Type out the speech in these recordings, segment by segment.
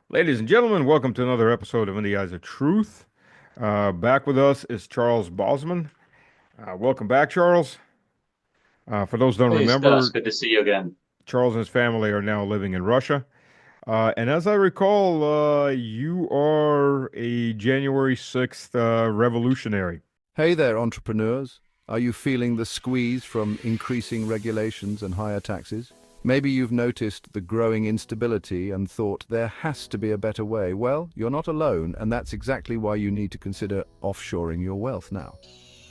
Ladies and gentlemen, welcome to another episode of In the Eyes of Truth. Back with us is Charles Bausman. Welcome back, Charles. For those who don't Hey, Stas, remember, good to see you again. Charles and his family are now living in Russia. And as I recall, you are a January 6th revolutionary. Hey there, entrepreneurs. Are you feeling the squeeze from increasing regulations and higher taxes? Maybe you've noticed the growing instability and thought there has to be a better way. Well, you're not alone, and that's exactly why you need to consider offshoring your wealth now.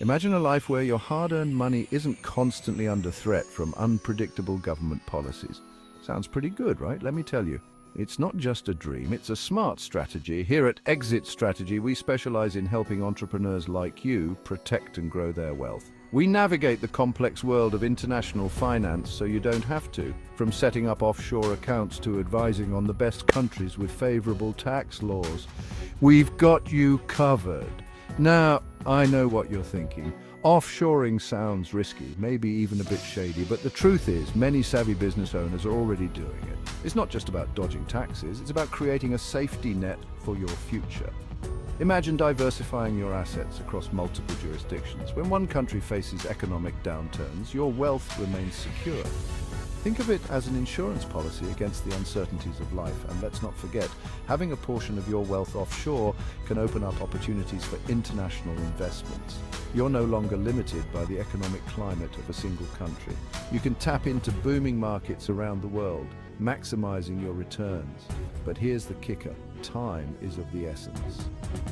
Imagine a life where your hard-earned money isn't constantly under threat from unpredictable government policies. Sounds pretty good, right? Let me tell you. It's not just a dream, it's a smart strategy. Here at Exit Strategy, we specialize in helping entrepreneurs like you protect and grow their wealth. We navigate the complex world of international finance so you don't have to, from setting up offshore accounts to advising on the best countries with favorable tax laws. We've got you covered. Now, I know what you're thinking. Offshoring sounds risky, maybe even a bit shady, but the truth is many savvy business owners are already doing it. It's not just about dodging taxes, it's about creating a safety net for your future. Imagine diversifying your assets across multiple jurisdictions. When one country faces economic downturns, your wealth remains secure. Think of it as an insurance policy against the uncertainties of life. And let's not forget, having a portion of your wealth offshore can open up opportunities for international investments. You're no longer limited by the economic climate of a single country. You can tap into booming markets around the world, maximizing your returns. But here's the kicker. Time is of the essence.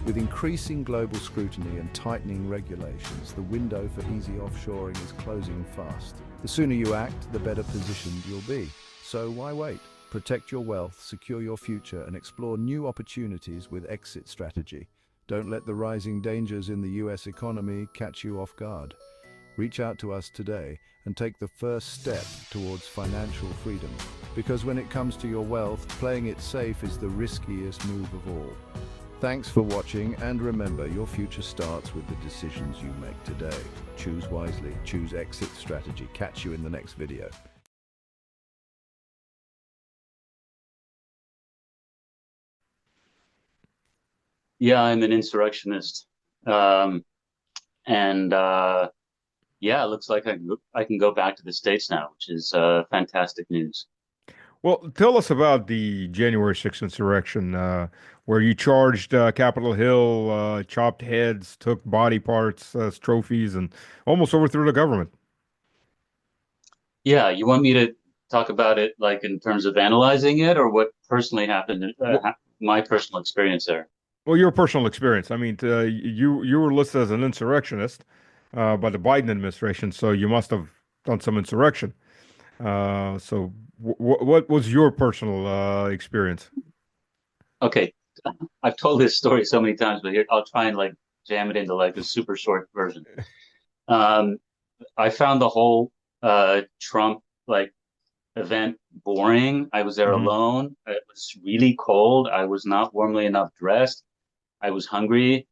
With increasing global scrutiny and tightening regulations, the window for easy offshoring is closing fast. The sooner you act, the better positioned you'll be. So why wait? Protect your wealth, secure your future, and explore new opportunities with Exit Strategy. Don't let the rising dangers in the US economy catch you off guard. Reach out to us today and take the first step towards financial freedom. Because when it comes to your wealth, playing it safe is the riskiest move of all. Thanks for watching, and remember, your future starts with the decisions you make today. Choose wisely, choose Exit Strategy. Catch you in the next video. Yeah, I'm an insurrectionist. Um, and yeah, it looks like I can go back to the States now, which is fantastic news. Well, tell us about the January 6th insurrection, where you charged Capitol Hill, chopped heads, took body parts as trophies, and almost overthrew the government. Yeah, you want me to talk about it like in terms of analyzing it or what personally happened, Well, my personal experience there? well, your personal experience. I mean, you were listed as an insurrectionist by the Biden administration, so you must have done some insurrection. So, what was your personal experience? Okay, I've told this story so many times, but here I'll try and like jam it into like a super short version. Um, I found the whole Trump like event boring. I was there Hmm. alone. It was really cold. I was not warmly enough dressed. I was hungry.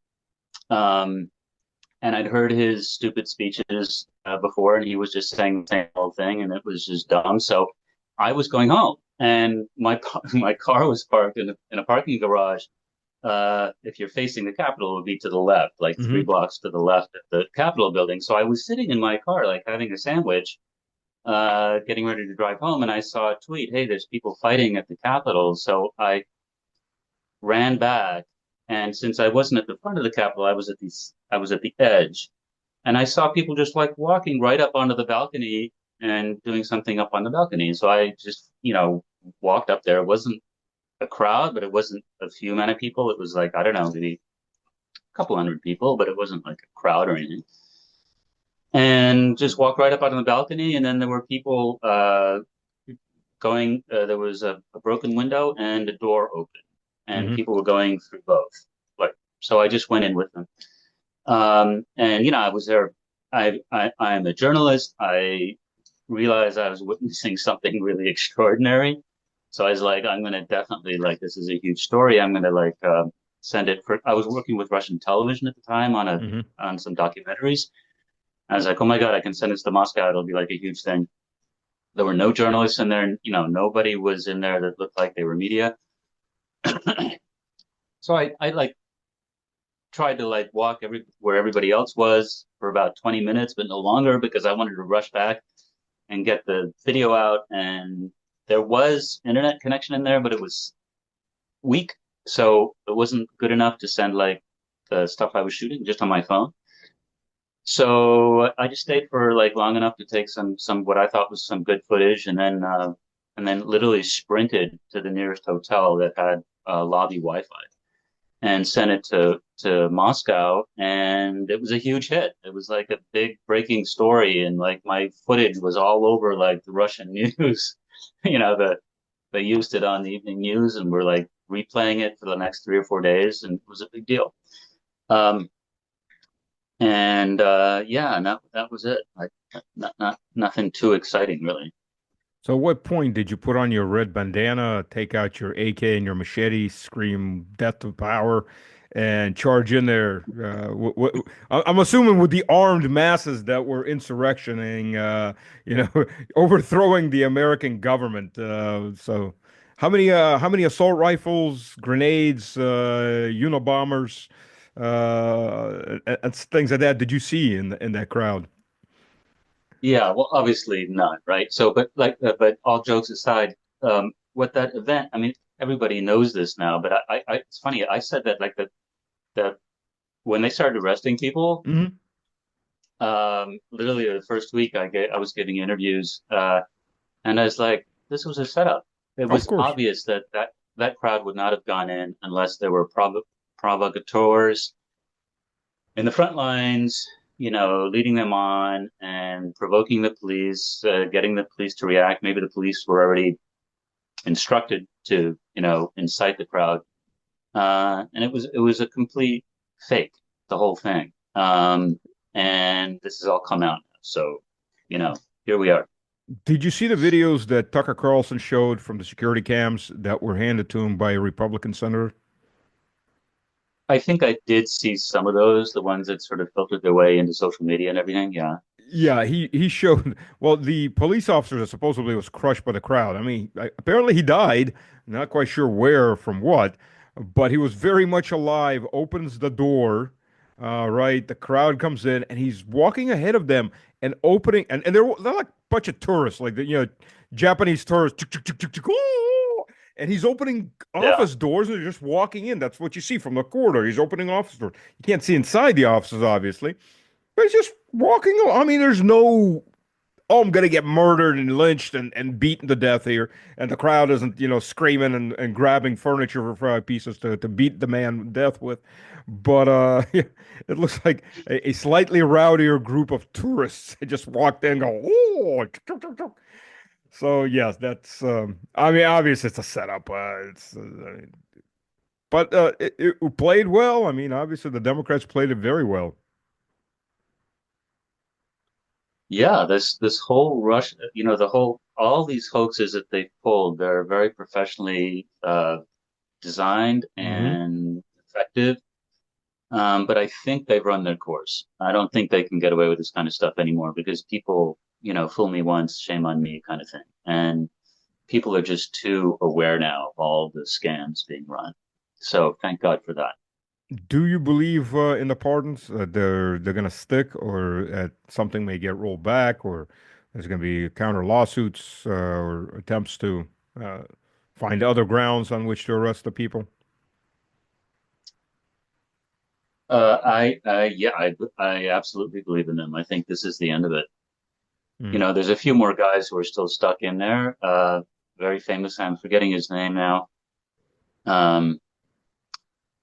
Um, and I'd heard his stupid speeches before, and he was just saying the same old thing, and it was just dumb. So I was going home, and my car was parked in a parking garage. If you're facing the Capitol, it would be to the left, like three Hmm. blocks to the left of the Capitol building. So I was sitting in my car, like having a sandwich, getting ready to drive home, and I saw a tweet, "Hey, there's people fighting at the Capitol." So I ran back, and since I wasn't at the front of the Capitol, I was at the edge, and I saw people just like walking right up onto the balcony and doing something up on the balcony. So I just, walked up there. It wasn't a crowd, but it wasn't a few amount of people. It was like, I don't know, maybe a couple hundred people, but it wasn't like a crowd or anything. And just walked right up onto the balcony, and then there were people going. There was a broken window and a door open, and Hmm. people were going through both. Like, so I just went in with them. And I was there. I am a journalist. I realized I was witnessing something really extraordinary. So I was like, I'm gonna definitely like this is a huge story. I'm gonna like send it for. I was working with Russian television at the time Hmm. on some documentaries. I was like, oh my God, I can send this to Moscow. It'll be like a huge thing. There were no journalists in there. Nobody was in there that looked like they were media. So I like tried to like walk where everybody else was for about 20 minutes, but no longer because I wanted to rush back and get the video out. And there was internet connection in there, but it was weak. So it wasn't good enough to send like the stuff I was shooting just on my phone. So I just stayed for like long enough to take some what I thought was some good footage, and then literally sprinted to the nearest hotel that had lobby Wi-Fi and sent it to Moscow, and it was a huge hit. It was like a big breaking story, and like my footage was all over like the Russian news. You know, they used it on the evening news and were like replaying it for the next 3 or 4 days, and it was a big deal. Um, and yeah, and that was it. Like not nothing too exciting really. So, at what point did you put on your red bandana, take out your AK and your machete, scream "Death to Power," and charge in there? I'm assuming with the armed masses that were insurrectioning, overthrowing the American government. So, how many assault rifles, grenades, Unabombers, and things like that did you see in that crowd? Yeah, well, obviously not, right? So, but all jokes aside, what that event, I mean, everybody knows this now, but it's funny. I said that like the when they started arresting people, Hmm. literally the first week I was giving interviews, and I was like, this was a setup. It Of was course. obvious that crowd would not have gone in unless there were provocateurs in the front lines, leading them on and provoking the police, getting the police to react. Maybe the police were already instructed to, incite the crowd, and it was a complete fake, the whole thing. And this has all come out now, so you know, here we are. Did you see the videos that Tucker Carlson showed from the security cams that were handed to him by a Republican senator? I think I did see some of those, the ones that sort of filtered their way into social media and everything. Yeah. Yeah, he showed. Well, the police officer that supposedly was crushed by the crowd. I mean, apparently he died. Not quite sure where from what, but he was very much alive. Opens the door, right? The crowd comes in, and he's walking ahead of them and opening, and they're like a bunch of tourists, like Japanese tourists. Tuk, tuk, tuk, tuk, tuk, oh! And he's opening Yeah. office doors, and they're just walking in. That's what you see from the corridor. He's opening office doors. You can't see inside the offices, obviously. But it's just walking. I mean, there's no, oh, I'm gonna get murdered and lynched and beaten to death here, and the crowd isn't, screaming and grabbing furniture for 5 pieces to beat the man to death with. But it looks like a slightly rowdier group of tourists just walked in and go, oh. So yes, that's. I mean, obviously it's a setup. But it played well. I mean, obviously the Democrats played it very well. Yeah, this whole rush, the whole all these hoaxes that they pulled, they're very professionally designed Hmm. and effective. But I think they've run their course. I don't think they can get away with this kind of stuff anymore because people, fool me once, shame on me kind of thing. And people are just too aware now of all the scams being run. So thank God for that. Do you believe in the pardons? They're gonna stick, or something may get rolled back, or there's gonna be counter lawsuits or attempts to uh, find other grounds on which to arrest the people? Yeah, I absolutely believe in them. I think this is the end of it. Mm. There's a few more guys who are still stuck in there. Very famous. I'm forgetting his name now. Um,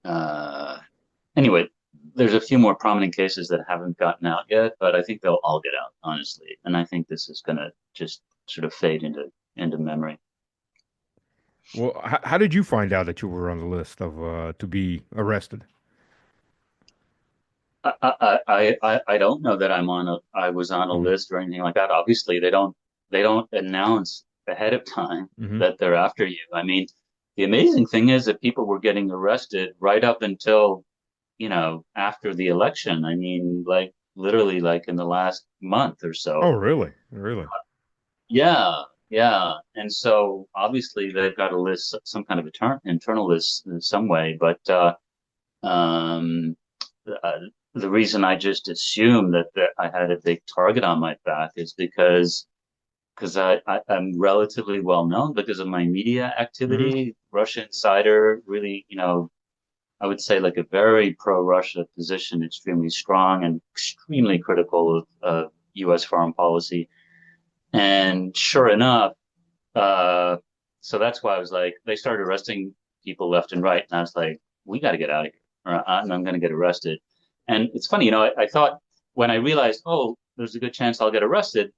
uh, anyway, there's a few more prominent cases that haven't gotten out yet, but I think they'll all get out, honestly. And I think this is going to just sort of fade into memory. Well, how did you find out that you were on the list of to be arrested? I don't know that I was on a Hmm. list or anything like that. Obviously, they don't announce ahead of time Hmm. that they're after you. I mean, the amazing thing is that people were getting arrested right up until, after the election. I mean, like literally like in the last month or Oh, so. really? Really? Yeah. Yeah, and so obviously they've got a list, some kind of internal list in some way. But um, uh, the reason I just assumed that I had a big target on my back is because I'm relatively well known because of my media Hmm. activity. Russia Insider really, I would say like a very pro-Russia position, extremely strong and extremely critical of U.S. foreign policy. And sure enough, uh, so that's why I was like, they started arresting people left and right, and I was like, we got to get out of here, or I'm going to get arrested. And it's funny, I thought when I realized, oh, there's a good chance I'll get arrested,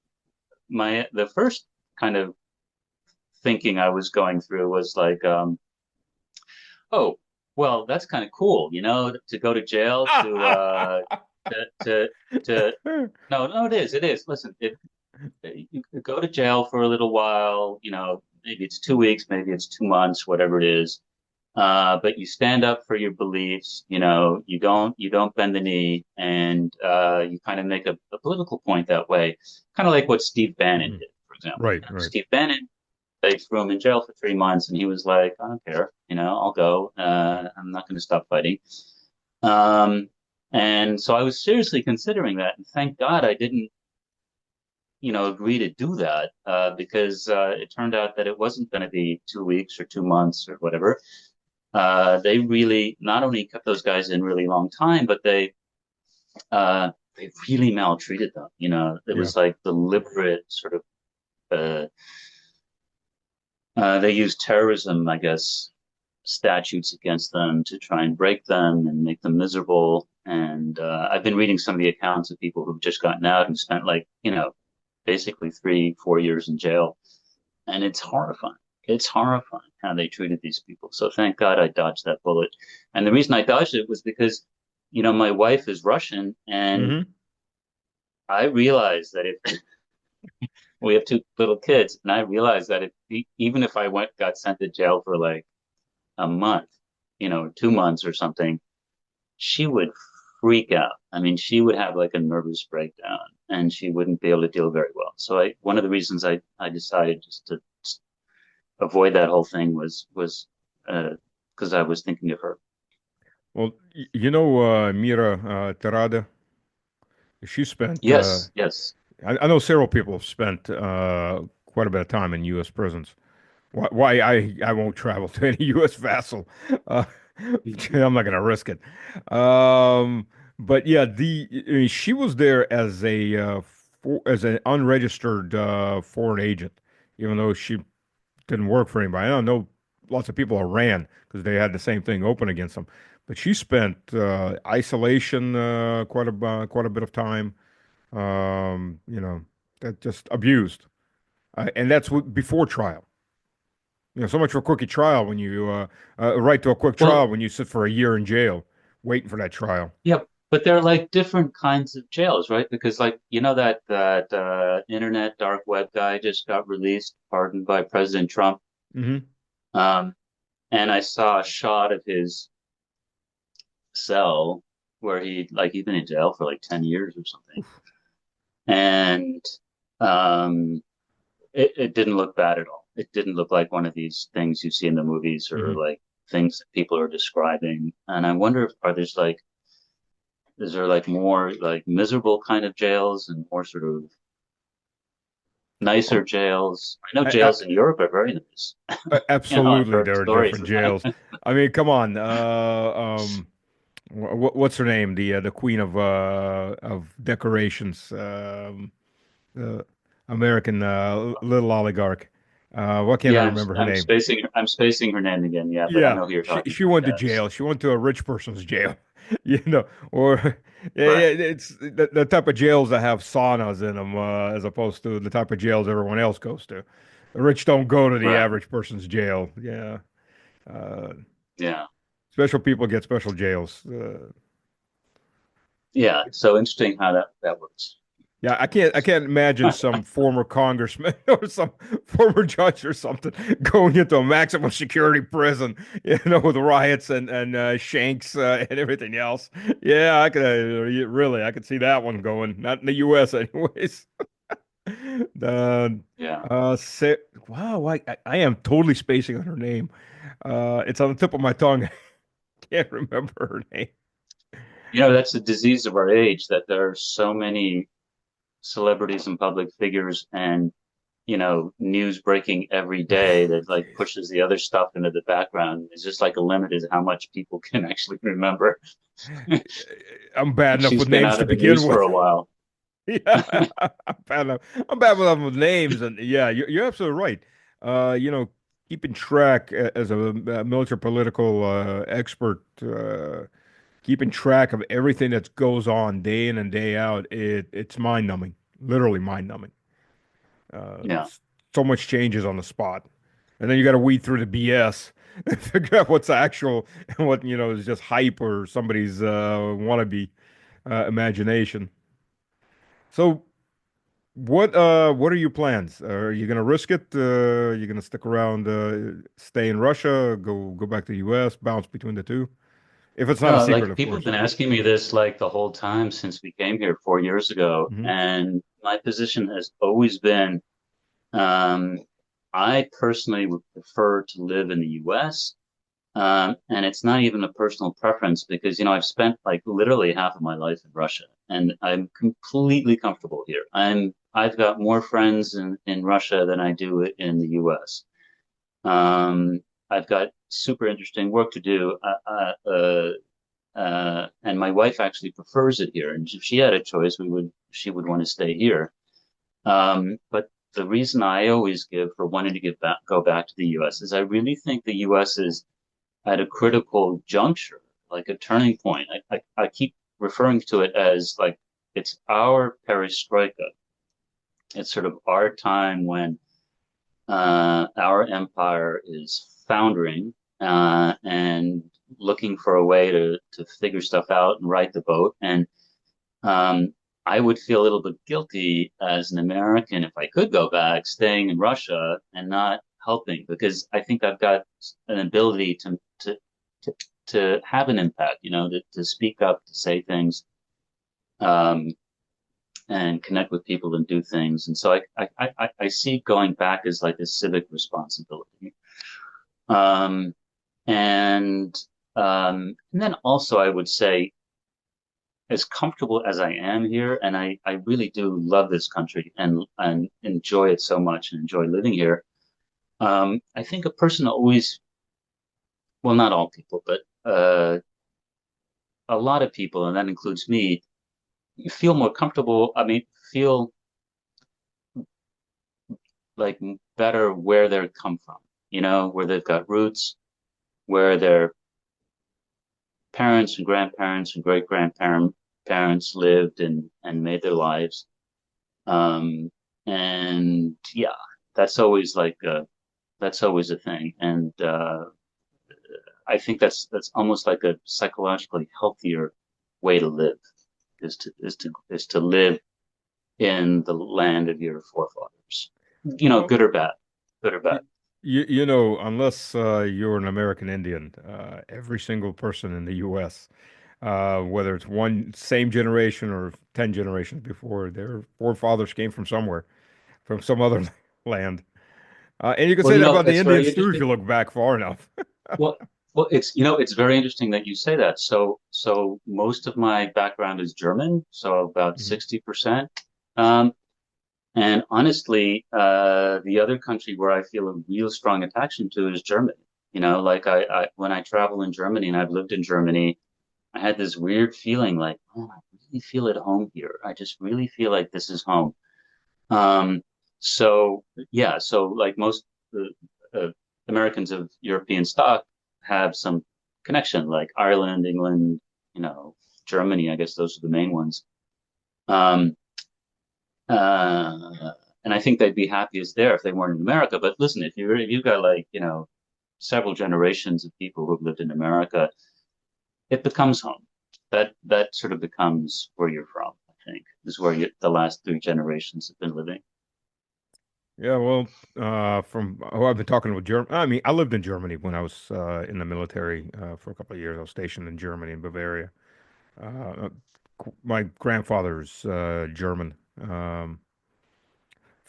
the first kind of thinking I was going through was like, oh, well, that's kind of cool, to go to jail to to to no, no, it is. Listen, you could go to jail for a little while, maybe it's 2 weeks, maybe it's 2 months, whatever it is. But you stand up for your beliefs, you don't bend the knee, and you kind of make a political point that way, kind of like what Steve Bannon Hmm. did, for example. Right, right. Steve Bannon, they threw him in jail for 3 months, and he was like, I don't care, I'll go. I'm not going to stop fighting. Um, and so I was seriously considering that, and thank God I didn't, agree to do that because it turned out that it wasn't going to be 2 weeks or 2 months or whatever. They really not only kept those guys in really long time, but they really maltreated them. It Yeah. was like deliberate sort of. They used terrorism, I guess, statutes against them to try and break them and make them miserable. And I've been reading some of the accounts of people who've just gotten out and spent like, basically 3, 4 years in jail. And it's horrifying. It's horrifying how they treated these people. So thank God I dodged that bullet. And the reason I dodged it was because, my wife is Russian, and Hmm. I realized that if we have two little kids, and I realized that even if I got sent to jail for like a month, 2 months or something, she would freak out. I mean, she would have like a nervous breakdown, and she wouldn't be able to deal very well. So one of the reasons I decided just to avoid that whole thing was because I was thinking of her. Well, Mira Terada, she spent, Yes, yes. I know several people have spent quite a bit of time in U.S. prisons. Why I won't travel to any U.S. vassal. Uh, I'm not going to risk it. But yeah, I mean, she was there as as an unregistered foreign agent, even though she didn't work for anybody. I know lots of people ran because they had the same thing open against them. But she spent isolation quite a bit of time. That just abused, and that's before trial. So much for a quickie trial when you right to a quick trial Well, when you sit for a year in jail waiting for that trial. yeah, but they're like different kinds of jails, right? Because like that internet dark web guy just got released, pardoned by President Trump. Hmm. Um, and I saw a shot of his cell where he'd been in jail for like 10 years or something. And um, it didn't look bad at all. It didn't look like one of these things you see in the movies or Hmm. like things that people are describing. And I wonder if are there's like is there like more like miserable kind of jails and more sort of nicer Oh, jails? I know I, I, jails in Europe are very nice. I've absolutely, heard there are stories. different jails. I mean, come on. What's her name? The queen of decorations, the American little oligarch. Why can't I Yeah, remember her name? I'm spacing her name again. Yeah, but I Yeah, know who you're talking she about. went to Yes. jail. She went to a rich person's jail, or yeah, Right. it's the type of jails that have saunas in them, as opposed to the type of jails everyone else goes to. The rich don't go to the Right. average person's jail. Yeah, uh, Yeah. special people get special jails. Yeah. So interesting how that works. Yeah, I can't imagine some former congressman or some former judge or something going into a maximum security prison, with riots and shanks and everything else. Yeah, I could really I could see that one going. Not in the U.S. anyways. The Yeah. Sa wow, I am totally spacing on her name. It's on the tip of my tongue. I can't remember her name. You know, that's the disease of our age that there are so many celebrities and public figures and, news breaking every day that like pushes the other stuff into the background. It's just like a limit is how much people can actually remember. I'm bad enough She's with been names out to of the begin news for with. a while. Yeah, I'm bad enough. I'm bad enough with names, and yeah, you're absolutely right. Keeping track as a military political expert, keeping track of everything that goes on day in and day out, it's mind-numbing, literally mind-numbing. Yeah. So much changes on the spot, and then you got to weed through the BS and figure out what's actual and what is just hype or somebody's wannabe imagination. So. What are your plans? Are you gonna risk it? You gonna stick around, stay in Russia, go back to the US, bounce between the two? If it's not a No, secret, like of people have course. been asking me this like the whole time since we came here 4 years ago, Hmm. and my position has always been, um, I personally would prefer to live in the US. And it's not even a personal preference because, I've spent like literally half of my life in Russia and I'm completely comfortable here. I've got more friends in Russia than I do in the US. Um, I've got super interesting work to do. And my wife actually prefers it here. And if she had a choice, she would want to stay here. But the reason I always give for wanting to go back to the US is I really think the US is at a critical juncture, like a turning point. I keep referring to it as like it's our perestroika. It's sort of our time when our empire is foundering and looking for a way to figure stuff out and right the boat. And um, I would feel a little bit guilty as an American if I could go back, staying in Russia and not helping, because I think I've got an ability to, to have an impact, to speak up, to say things, um, and connect with people and do things. And so I see going back as like a civic responsibility. Um, and, and then also I would say, as comfortable as I am here, and I really do love this country and enjoy it so much and enjoy living here. I think a person always, well, not all people, but a lot of people, and that includes me, you feel more comfortable. I mean, feel like better where they come from, where they've got roots, where their parents and grandparents and great grandparents parents lived and made their lives. Um, and yeah, that's always that's always a thing. And I think that's almost like a psychologically healthier way to live is to live in the land of your forefathers. Well, Good or bad, good or y- bad. unless you're an American Indian, every single person in the US, whether it's one same generation or 10 generations before, their forefathers came from somewhere, from some other land. And you can Well, say that about the it's very Indians too if interesting. you look back far enough. Well, it's very interesting that you say that. So most of my background is German, so about Mhm. 60%. Um, and honestly, the other country where I feel a real strong attraction to is Germany. Like when I travel in Germany and I've lived in Germany, I had this weird feeling like, oh, I really feel at home here. I just really feel like this is home. Um, so yeah, so like most uh, Americans of European stock have some connection, like Ireland, England, Germany. I guess those are the main ones. Um, and I think they'd be happiest there if they weren't in America. But listen, if you've got like several generations of people who've lived in America, it becomes home. That sort of becomes where you're from. I think is where the last three generations have been living. Yeah, well, from who I've been talking with German, I mean, I lived in Germany when I was in the military for a couple of years. I was stationed in Germany, in Bavaria. Uh, my grandfather's German.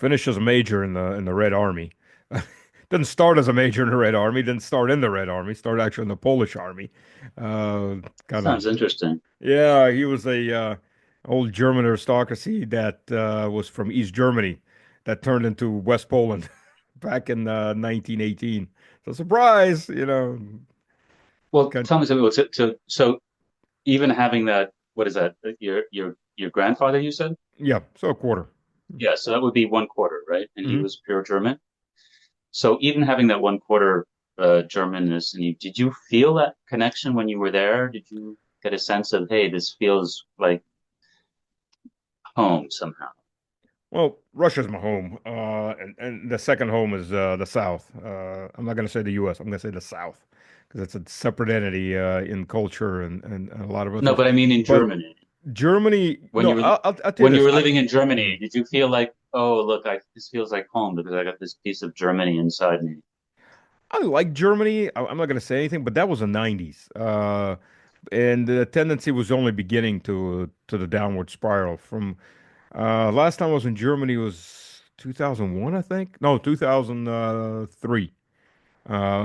finished as a major in the Red Army. Didn't start as a major in the Red Army. Didn't start in the Red Army. Started actually in the Polish Army. Kind of. Sounds interesting. Yeah, he was a old German aristocracy that was from East Germany that turned into West Poland back in 1918. So surprise, Well, kind tell me something. So even having that, what is that? Your grandfather, you said? yeah, so a quarter. Yeah, so that would be one quarter, right? And he Hmm. was pure German. So even having that one quarter Germanness, and did you feel that connection when you were there? Did you get a sense of, hey, this feels like home somehow? Well, Russia's my home, and the second home is the South. I'm not going to say the U.S. I'm going to say the South because it's a separate entity in culture and a lot of other No, things. but I mean in But Germany. Germany, When no, you were I'll tell you when you this. were living in Germany, Mm, did you feel like, oh, look, this feels like home because I got this piece of Germany inside me? I like Germany. I'm not going to say anything, but that was the 90s. And the tendency was only beginning to the downward spiral. From last time I was in Germany was 2001, I think. No, 2003.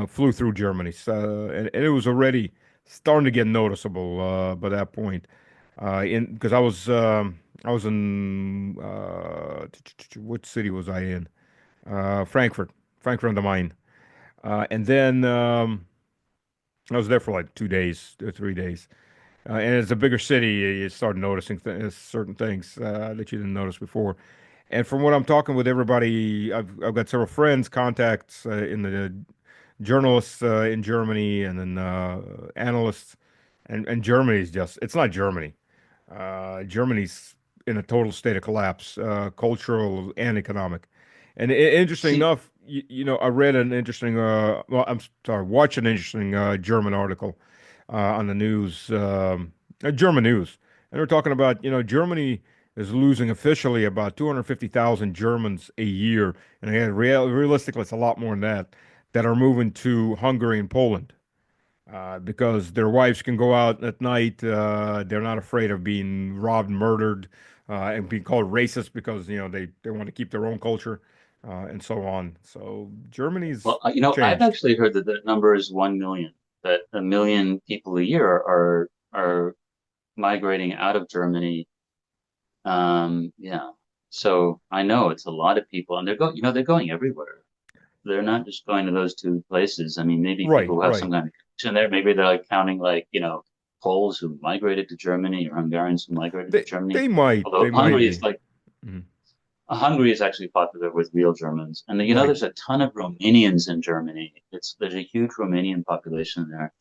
Flew through Germany, so, and it was already starting to get noticeable by that point. In because I was in what city was I in? Frankfurt, Frankfurt on the Main, and then I was there for like 2 days, 3 days. And as a bigger city, you start noticing certain things that you didn't notice before. And from what I'm talking with everybody, I've got several friends, contacts in the journalists in Germany, and then analysts. And Germany is just, it's not Germany. Germany's in a total state of collapse, cultural and economic. And interesting See, enough, I read an interesting, well, I'm sorry, watched an interesting German article on the news, German news. And they're talking about, Germany is losing officially about 250,000 Germans a year. And again, realistically, it's a lot more than that are moving to Hungary and Poland because their wives can go out at night. They're not afraid of being robbed, murdered, and being called racist because they want to keep their own culture and so on. So Germany's well, I've changed. actually heard that the number is 1 million, that 1 million people a year are migrating out of Germany. Yeah. So I know it's a lot of people, and they're going everywhere. They're not just going to those two places. I mean, maybe Right, people who have right. some kind of connection there. Maybe they're like counting like, Poles who migrated to Germany or Hungarians who migrated to They Germany. they might Although they might Hungary is be. like Mhm. Hungary is actually popular with real Germans, and Right. there's a ton of Romanians in Germany. There's a huge Romanian population there,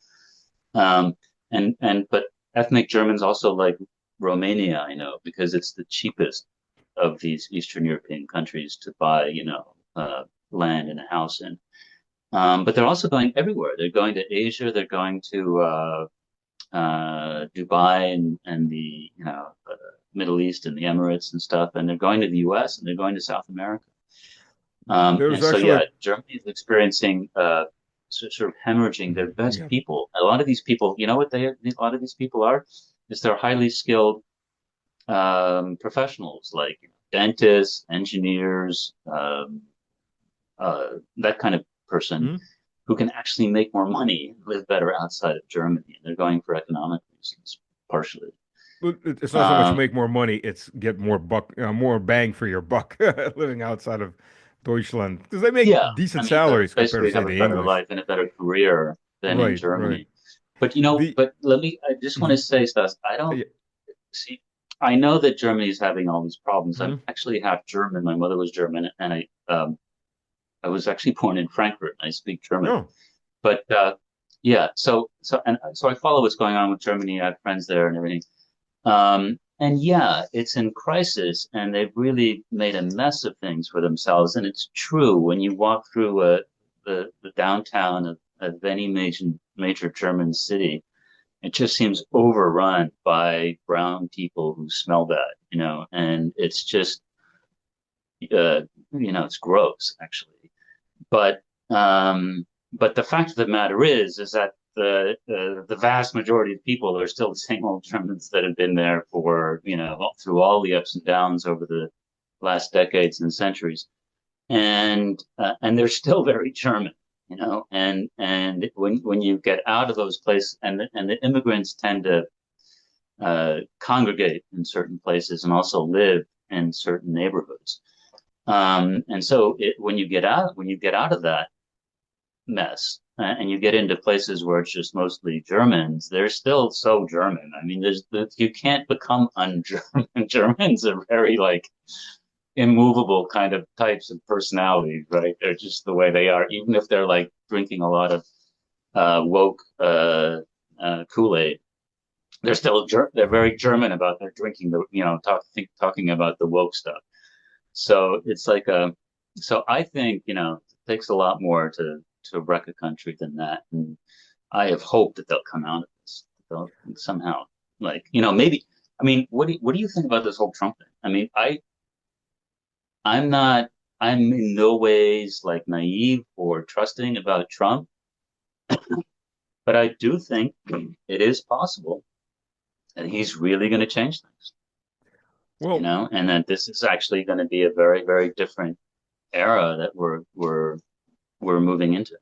um, and but ethnic Germans also like Romania, I know, because it's the cheapest of these Eastern European countries to buy, land and a house in. But they're also going everywhere. They're going to Asia. They're going to Dubai and the Middle East and the Emirates and stuff, and they're going to the U.S. and they're going to South America. There's And so, actually yeah, Germany is experiencing sort of hemorrhaging their best yeah. people. A lot of these people, you know what a lot of these people are? Is they're highly skilled professionals like dentists, engineers, that kind of person Mhm. who can actually make more money, live better outside of Germany. And they're going for economic reasons, partially. But it's not so much Um, make more money; it's get more bang for your buck living outside of Deutschland because they make yeah, I decent mean, they'll salaries compared to basically say have a the better English. life and a better career than in Right, right. Germany. But The I just want to say, Stas, I don't yeah. see, I know that Germany is having all these problems. I'm Mhm. actually half German. My mother was German, and I was actually born in Frankfurt. And I speak German, No. but yeah. So I follow what's going on with Germany. I have friends there and everything. And yeah, it's in crisis, and they've really made a mess of things for themselves. And it's true when you walk through the downtown of any major German city, it just seems overrun by brown people who smell bad, and it's just it's gross actually. But but the fact of the matter is that the vast majority of people are still the same old Germans that have been there for through all the ups and downs over last decades and centuries, and they're still very German, and when you get out of those places, and the immigrants tend to congregate in certain places and also live in certain neighborhoods. And so when you get out of that mess and you get into places where it's just mostly Germans, they're still so German. I mean, you can't become un-German. Germans are very like immovable kind of types of personalities, right? They're just the way they are, even if they're like drinking a lot of woke Kool-Aid. They're very German about their drinking the talking about the woke stuff. So it's like so I think it takes a lot more to wreck a country than that, and I have hope that they'll come out of this. They'll somehow, like, maybe. I mean, what do you think about this whole Trump thing? I mean, I'm not I'm in no ways like naive or trusting about Trump, but I do think it is possible that he's really going to change things, Well, and that this is actually going to be a very, very different era that we're moving into.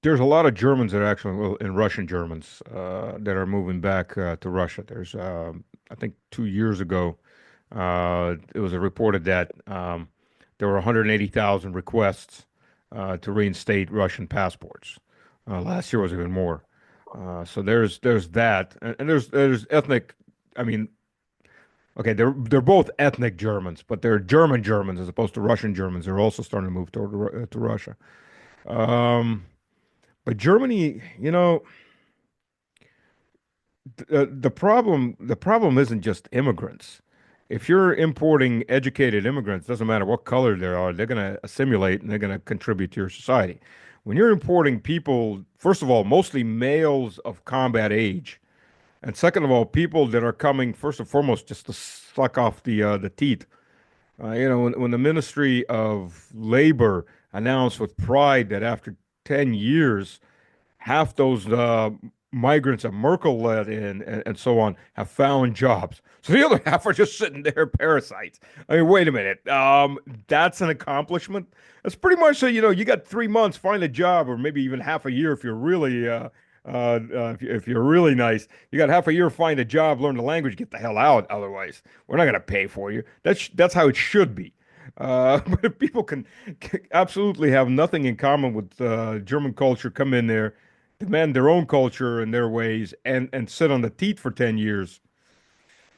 there's a lot of Germans that are actually, well, and Russian Germans that are moving back to Russia. There's, I think, 2 years ago, it was reported that there were 180,000 requests to reinstate Russian passports. Last year was even more. So there's that, and there's ethnic. I mean, okay, they're both ethnic Germans, but they're German Germans as opposed to Russian Germans. They're also starting to move toward to Russia. Um, but Germany, the problem isn't just immigrants. If you're importing educated immigrants, doesn't matter what color they are, they're going to assimilate and they're going to contribute to your society. When you're importing people, first of all, mostly males of combat age, and second of all, people that are coming first and foremost just to suck off the teeth. When the Ministry of Labor announced with pride that after 10 years half those migrants that Merkel let in and so on have found jobs. So the other half are just sitting there parasites. I mean, wait a minute. That's an accomplishment. That's pretty much so, you got 3 months, find a job, or maybe even half a year if you're really if you're really nice. You got half a year, find a job, learn the language, get the hell out. Otherwise, we're not going to pay for you. That's how it should be. But if people can absolutely have nothing in common with German culture, come in there, demand their own culture and their ways, and sit on the teat for 10 years.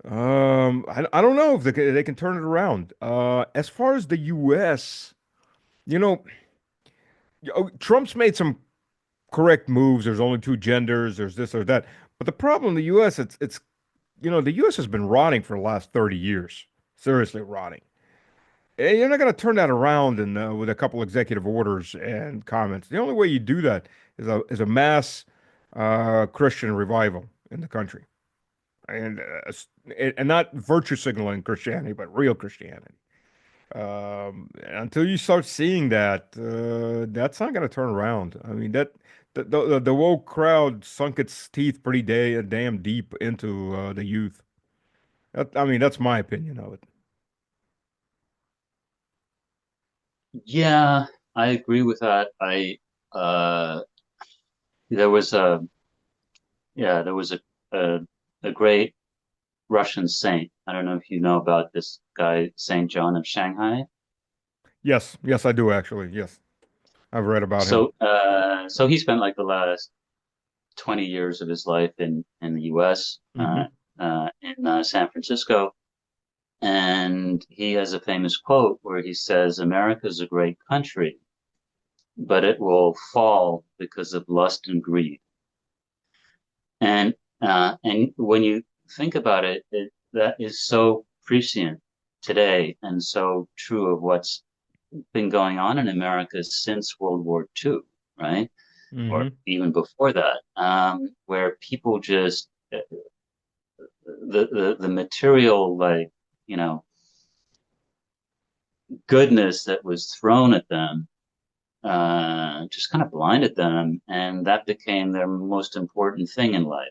I don't know if they can turn it around. As far as the U.S., you know, Trump's made some correct moves. There's only two genders. There's this or that. But the problem in the U.S., the U.S. has been rotting for the last 30 years. Seriously rotting. And you're not going to turn that around with a couple executive orders and comments. The only way you do that is a mass Christian revival in the country, and not virtue signaling Christianity, but real Christianity. Until you start seeing that, that's not going to turn around. I mean the woke crowd sunk its teeth pretty damn deep into the youth. I mean that's my opinion of it. Yeah, I agree with that. I uh, there was a yeah, there was a a great Russian saint. I don't know if you know about this guy, Saint John of Shanghai. Yes, yes, I do actually. Yes, I've read about him. So he spent like the last 20 years of his life in the U.S. Hmm. In San Francisco, and he has a famous quote where he says, "America is a great country, but it will fall because of lust and greed." And when you think about it, that is so prescient today and so true of what's been going on in America since World War II, right? Or Hmm. even before that, where people just the material, like, you know goodness that was thrown at them, just kind of blinded them, and that became their most important thing in life.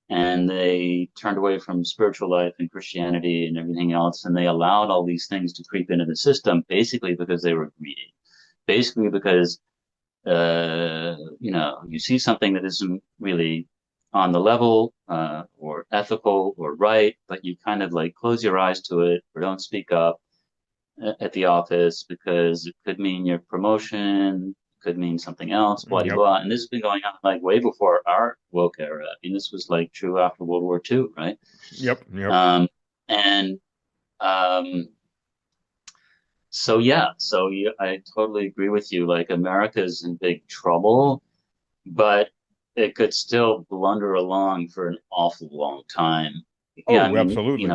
and they turned away from spiritual life and Christianity and everything else, and they allowed all these things to creep into the system, basically because they were greedy, basically because you see something that isn't really on the level or ethical or right, but you kind of like close your eyes to it or don't speak up at the office because it could mean your promotion, could mean something else, blah blah Yep. blah. And this has been going on like way before our woke era. I mean, this was like true after World War II, right? Yep. Yep. Um, and um, so yeah, so yeah, I totally agree with you. Like America's in big trouble, but it could still blunder along for an awful long time. Yeah, I Oh, mean, absolutely.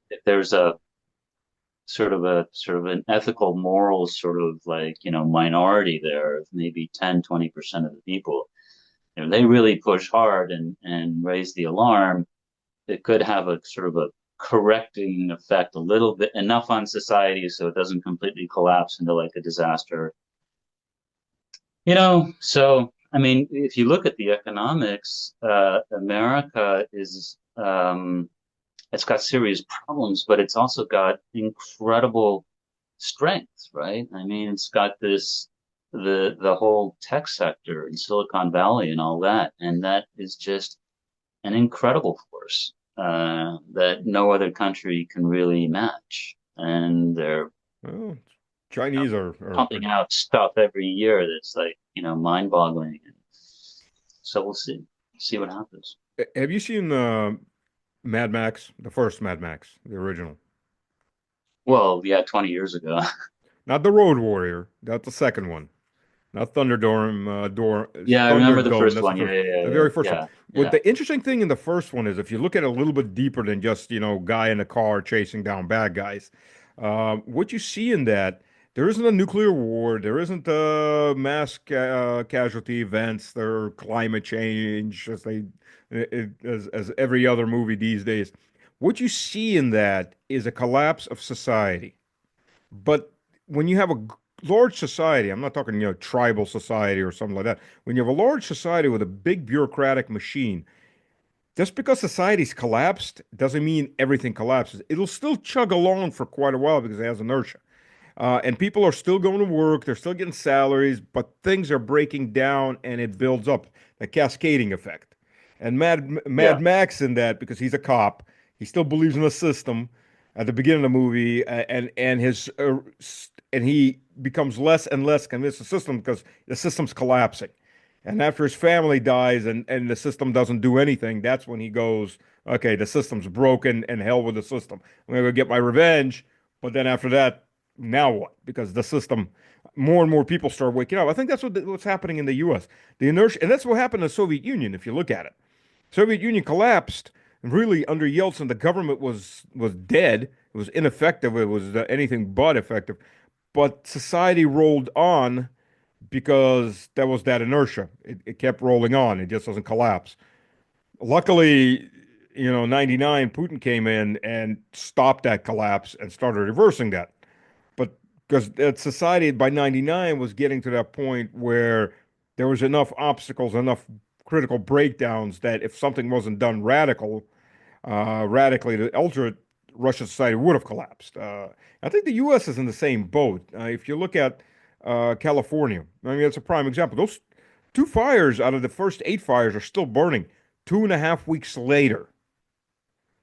if there's a sort of an ethical, moral sort of like, minority there of maybe 10, 20% of the people, they really push hard and raise the alarm, it could have a sort of a correcting effect a little bit, enough on society so it doesn't completely collapse into like a disaster. So I mean, if you look at the economics, America is it's got serious problems, but it's also got incredible strength, right? I mean, it's got the whole tech sector in Silicon Valley and all that, and that is just an incredible force that no other country can really match. And they're Well, know, Chinese are pumping out stuff every year that's like, mind-boggling. So we'll see what happens. Have you seen Mad Max, the first Mad Max, the original? Well, yeah, 20 years ago. Not the Road Warrior, that's the second one. Not Yeah, I remember the Thunderdome. first That's the one. first, Yeah, yeah, the yeah, very first one. yeah, What yeah, the interesting thing in the first one is, if you look at it a little bit deeper than just, guy in a car chasing down bad guys, what you see in that, there isn't a nuclear war, there isn't mass casualty events, there are climate change, as every other movie these days. What you see in that is a collapse of society. But when you have a large society, I'm not talking, tribal society or something like that. When you have a large society with a big bureaucratic machine, just because society's collapsed doesn't mean everything collapses. It'll still chug along for quite a while because it has inertia. And people are still going to work, they're still getting salaries, but things are breaking down and it builds up a cascading effect. And Mad yeah, Max in that, because he's a cop, he still believes in the system at the beginning of the movie, and he becomes less and less convinced of the system because the system's collapsing. And after his family dies and the system doesn't do anything, that's when he goes, okay, the system's broken and hell with the system. I'm gonna go get my revenge. But then after that, now what? Because the system, more and more people start waking up. I think that's what's happening in the U.S. The inertia, and that's what happened in the Soviet Union. If you look at it, Soviet Union collapsed. And really, under Yeltsin, the government was dead. It was ineffective. It was anything but effective. But society rolled on because there was that inertia. It kept rolling on. It just doesn't collapse. Luckily, 99, Putin came in and stopped that collapse and started reversing that. But because that society by 99 was getting to that point where there was enough obstacles, enough critical breakdowns that if something wasn't done radically, the ultra Russian society would have collapsed. I think the U.S. is in the same boat. If you look at California, I mean, it's a prime example. Those two fires out of the first eight fires are still burning. 2.5 weeks later,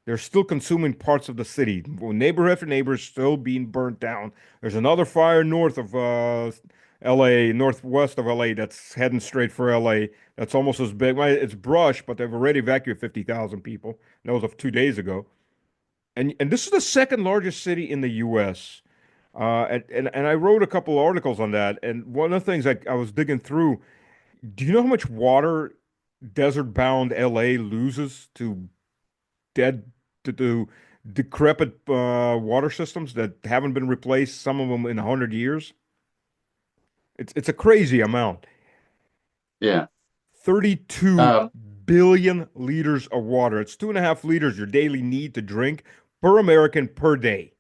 they're still consuming parts of the city. Neighborhood after neighbor is still being burnt down. There's another fire north of LA, northwest of LA, that's heading straight for LA. That's almost as big. Well, it's brush, but they've already evacuated 50,000 people. That was of 2 days ago. And this is the second largest city in the U.S. And I wrote a couple articles on that. And one of the things I was digging through, do you know how much water desert-bound LA loses to dead to decrepit water systems that haven't been replaced, some of them in 100 years? It's a crazy amount. yeah. 32 Um, billion liters of water. It's 2.5 liters your daily need to drink per American per day.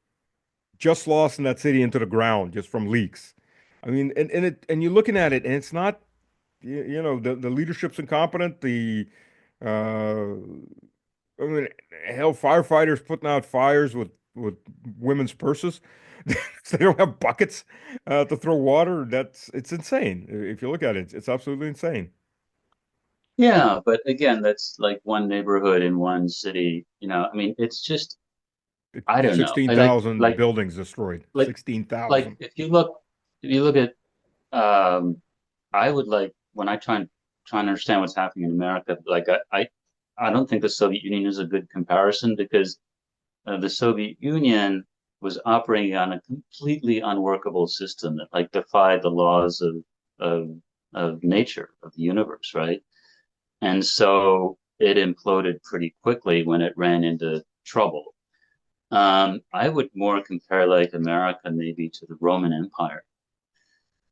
Just lost in that city into the ground just from leaks. I mean, and you're looking at it, and it's not, the leadership's incompetent. Uh, I mean, hell, firefighters putting out fires with women's purses. They don't have buckets to throw water. It's insane. If you look at it, it's absolutely insane. Yeah, but again, that's like one neighborhood in one city. I mean, it's just I don't know. I 16,000 buildings destroyed. like 16,000. if you look at I would like when I try and understand what's happening in America, like I don't think the Soviet Union is a good comparison because the Soviet Union was operating on a completely unworkable system that like defied the laws of of nature, of the universe, right? And so it imploded pretty quickly when it ran into trouble. I would more compare like America maybe to the Roman Empire,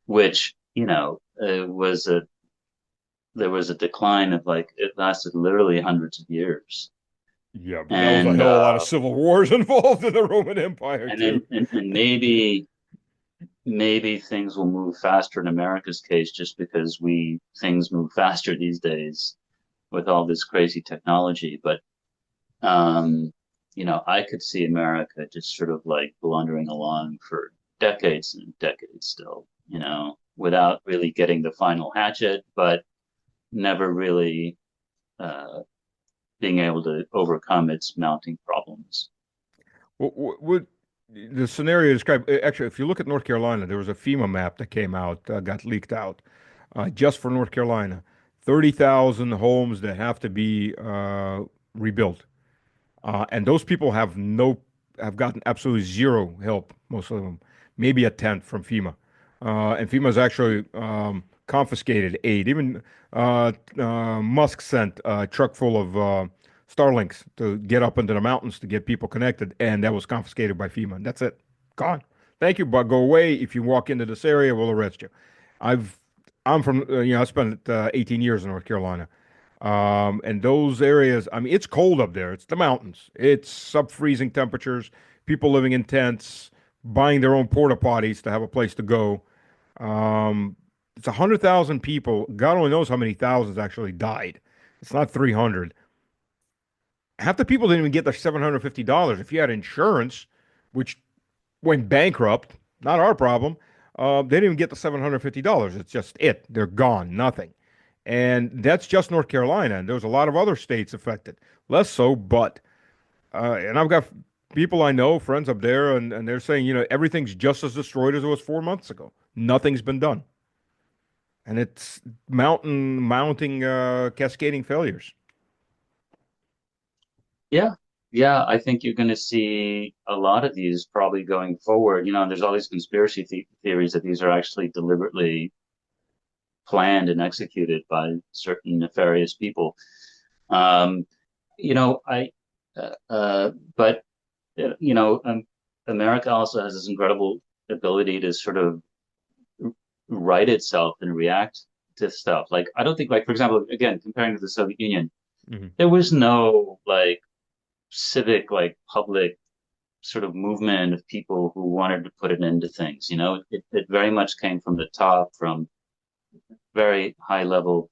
which, was a there was a decline of like it lasted literally hundreds of years. Yeah, but that was a And hell of a lot of civil wars involved in the Roman Empire and too. then and maybe things will move faster in America's case just because we things move faster these days with all this crazy technology. But um, I could see America just sort of like blundering along for decades and decades still, without really getting the final hatchet, but never really uh, being able to overcome its mounting problems. What the scenario described? Actually, if you look at North Carolina, there was a FEMA map that came out, got leaked out, just for North Carolina. 30,000 homes that have to be rebuilt. And those people have gotten absolutely zero help, most of them, maybe a tenth from FEMA. And FEMA's actually confiscated aid. Even Musk sent a truck full of Starlinks to get up into the mountains to get people connected, and that was confiscated by FEMA. That's it. Gone. Thank you, but go away. If you walk into this area, we'll arrest you. I've I'm from I spent 18 years in North Carolina. And those areas, I mean, it's cold up there. It's the mountains. It's sub-freezing temperatures. People living in tents, buying their own porta potties to have a place to go. Um, it's 100,000 people. God only knows how many thousands actually died. It's not 300. Half the people didn't even get their $750. If you had insurance, which went bankrupt, not our problem, they didn't even get the $750. It's just it. They're gone. Nothing. And that's just North Carolina. And there's a lot of other states affected. Less so, but, and I've got people I know, friends up there, and they're saying, everything's just as destroyed as it was 4 months ago. Nothing's been done. And it's mounting, cascading failures. Yeah. Yeah, I think you're going to see a lot of these probably going forward. There's all these conspiracy theories that these are actually deliberately planned and executed by certain nefarious people. Um, I, but America also has this incredible ability to sort of right itself and react to stuff. Like, I don't think, like, for example, again, comparing to the Soviet Union, Hmm. there was no like civic, like public sort of movement of people who wanted to put an end to things. It very much came from the top, from very high level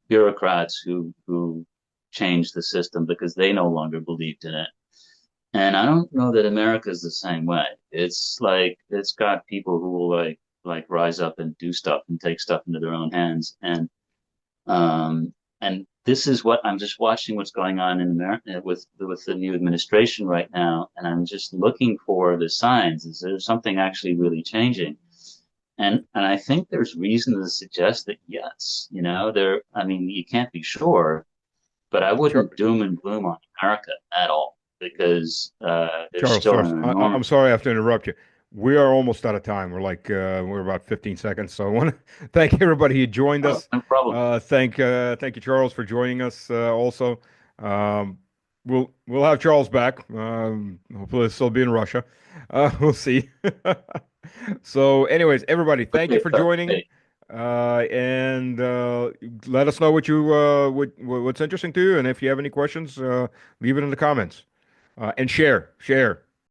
bureaucrats who changed the system because they no longer believed in it. And I don't know that America is the same way. It's like it's got people who will like rise up and do stuff and take stuff into their own hands. And this is what I'm just watching what's going on in America with the new administration right now, and I'm just looking for the signs. Is there something actually really changing? And I think there's reason to suggest that yes, there. I mean, you can't be sure, but I Char wouldn't doom and gloom on America at all because there's Charles, still an Charles, I'm enormous. sorry I have to interrupt you. We are almost out of time. We're about 15 seconds. So I want to thank everybody who joined Oh, us. no problem. Thank you, Charles, for joining us. Also, um, we'll have Charles back. Hopefully, he'll still be in Russia. We'll see. So, anyways, everybody, thank you Okay, for joining. sorry. And let us know what's interesting to you, and if you have any questions, leave it in the comments. And share.